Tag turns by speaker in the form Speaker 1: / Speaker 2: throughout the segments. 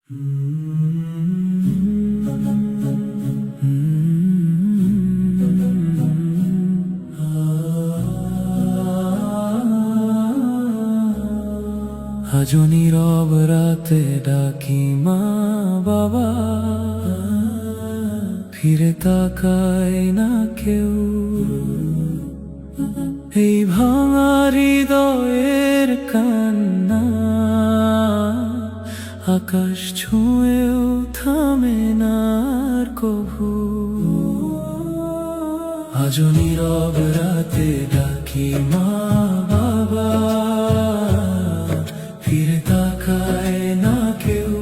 Speaker 1: আজও নীরব রাতে ডাকি মা বাবা, ফিরে তাকায় না কেউ। এই ভাঙা হৃদয়ের কান্না আকাশ ছুঁয়েও থামে না আর কভু। আজও নীরব রাতে ডাকি মা বাবা, ফিরে তাকায় না কেউ।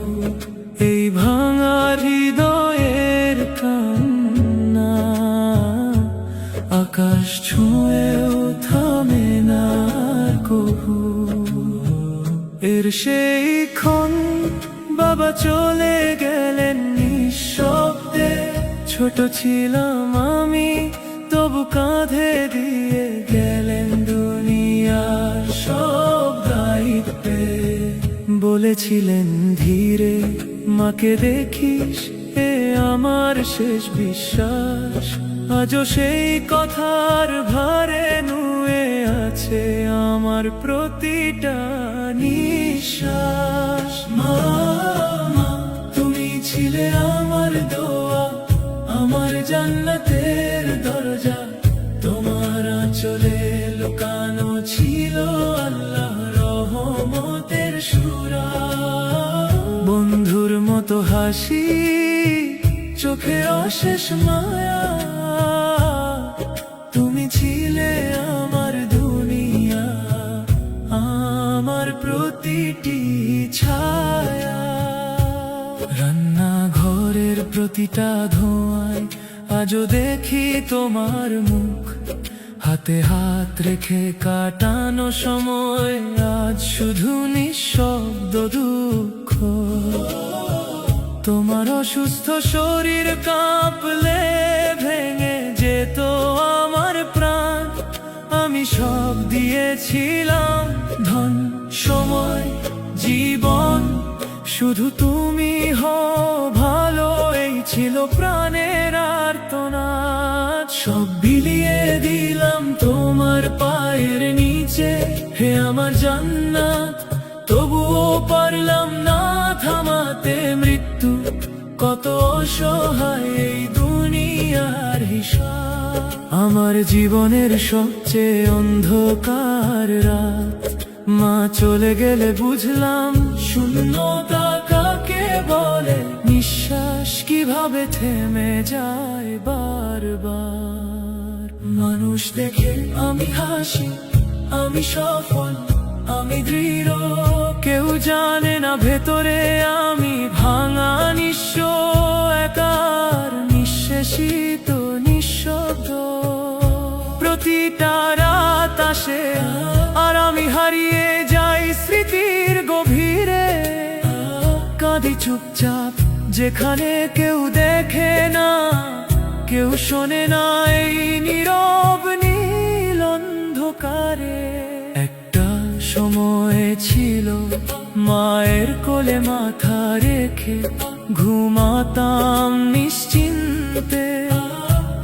Speaker 1: এই ভাঙা হৃদয়ের কান্না আকাশ ছুঁয়েও থামে না আর কভু। এর সেই ক্ষণ বাবা চলে গেলেন নিঃশব্দে। ছোট ছিলাম আমি, তবু কাঁধে দিয়ে গেলেন দুনিয়ার সব দায়িত্বে। বলেছিলেন ধীরে, মাকে দেখিস, এ আমার শেষ বিশ্বাস। আজও সেই কথার ভারে নুয়ে আছে আমার প্রতিটা নিঃশ্বাস। মা, তুমি ছিলে আমার দোয়া, আমার জান্নাতের দরজা। তোমার আঁচলে লুকানো ছিল আল্লাহর রহমতের সূরা। বন্ধুর মতো হাসি, চোখে অশেষ মায়া। তুমি ছিলে আমার দুনিয়া, আমার প্রতিটি ছায়া। রান্নাঘরের প্রতিটা ধোঁয়ায় আজও দেখি তোমার মুখ। হাতে হাত রেখে কাটানো সময় আজ শুধু নিঃশব্দ দুঃখ। তোমার অসুস্থ শরীর কাঁপলে ভেঙে যেত আমার প্রাণ। আমি সব দিয়েছিলাম, ধন, সময়, জীবন, শুধু তুমি হও ভালো, এই ছিল প্রাণের আর্তনাদ। সব বিলিয়ে দিলাম তোমার পায়ের নিচে, হে আমার জান্নাত। তবুও পারলাম না থামাতে মৃত্যু, কত অসহায় এই দুনিয়ার হিসাব। আমার জীবনের সবচেয়ে অন্ধকার রাত, মা চলে গেলে বুঝলাম শূন্যতা কাকে বলে। নিঃশ্বাস কিভাবে থেমে যায় বারবার। মানুষ দেখে আমি হাসি, আমি সফল, আমি দৃঢ়। কেউ জানে না ভেতরে আমি ভাঙা নিঃস্ব, একার, নিঃশেষিত, নিঃশব্দ। প্রতিটা রাত আসে আর আমি হারিয়ে যাই স্মৃতির গভীরে। কাঁদি চুপচাপ, যেখানে কেউ দেখে না, কেউ শোনে না, এই নীরব নীল অন্ধকারে। একটা সময় ছিল মায়ের কোলে মাথা রেখে ঘুমাতাম নিশ্চিন্তে।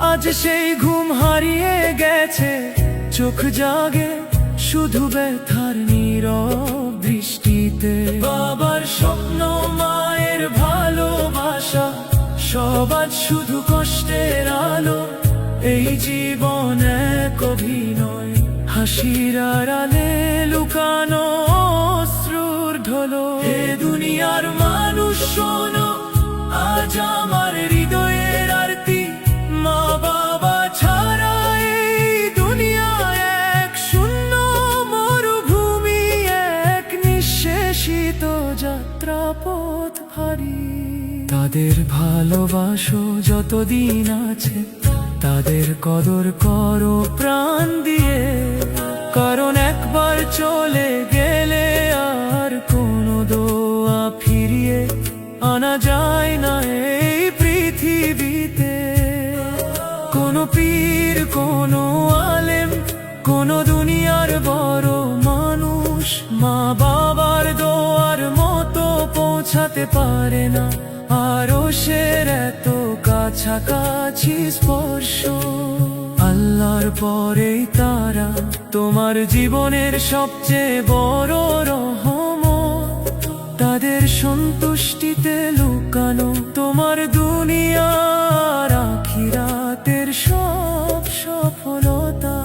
Speaker 1: আজ সেই ঘুম হারিয়ে গেছে, চোখ জাগে শুধু ব্যথার নীরব দৃষ্টিতে। বাবার স্বপ্ন, মায়ের ভালোবাসা, সব আজ শুধু কষ্টের আলো। এই জীবন এক অভিনয়, হাসির আড়ালে লুকানো অশ্রুর ঢোলো। এ দুনিয়ার মানুষ শোনো, আজ আমার হৃদয়ের আরতি। মা বাবা ছাড়া এই দুনিয়া এক শূন্য মরুভূমি, এক নিঃশেষিত যাত্রাপথ ভারী। তাদের ভালোবাসো যতদিন আছে, তাদের কদর করো প্রাণ দিয়ে। কারণ একবার চলে গেলে আর কোনো দোয়া ফিরিয়ে আনা যায় না এই পৃথিবীতে। কোনো পীর, কোনো আলেম, কোনো দুনিয়ার বড় মানুষ মা বাবার দোয়ার মতো পৌঁছে বোঝাতে পারে না আরশের এত কাছাকাছি স্পর্শ। আল্লাহর পরেই তারা তোমার জীবনের সবচেয়ে বড় রহমত। তাদের সন্তুষ্টিতে লুকানো তোমার দুনিয়ার আখিরাতের সব সফলতা।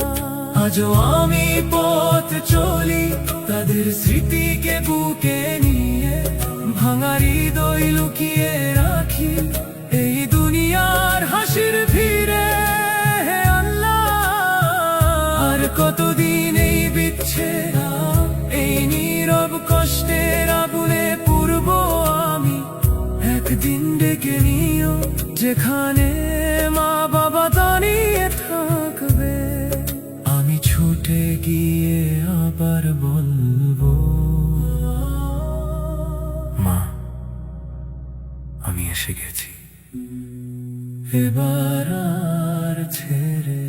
Speaker 1: আজও আমি পথ চলি তাদের স্মৃতিকে বুকে নিয়ে, ভাঙা হৃদয় লুকিয়ে রাখি এই দুনিয়ার হাসির ভিড়ে। হে আল্লাহ, আর কতদিন এই বিচ্ছেদ, এই নীরব কষ্টের আগুনে পুরব আমি। একদিন ডেকে নিও যেখানে মা বাবা দাঁড়িয়ে থাকবে, আমি ছুটে গিয়ে আবার বলবো, মা আমি এসে গেছি, এবার আর ছেড়ে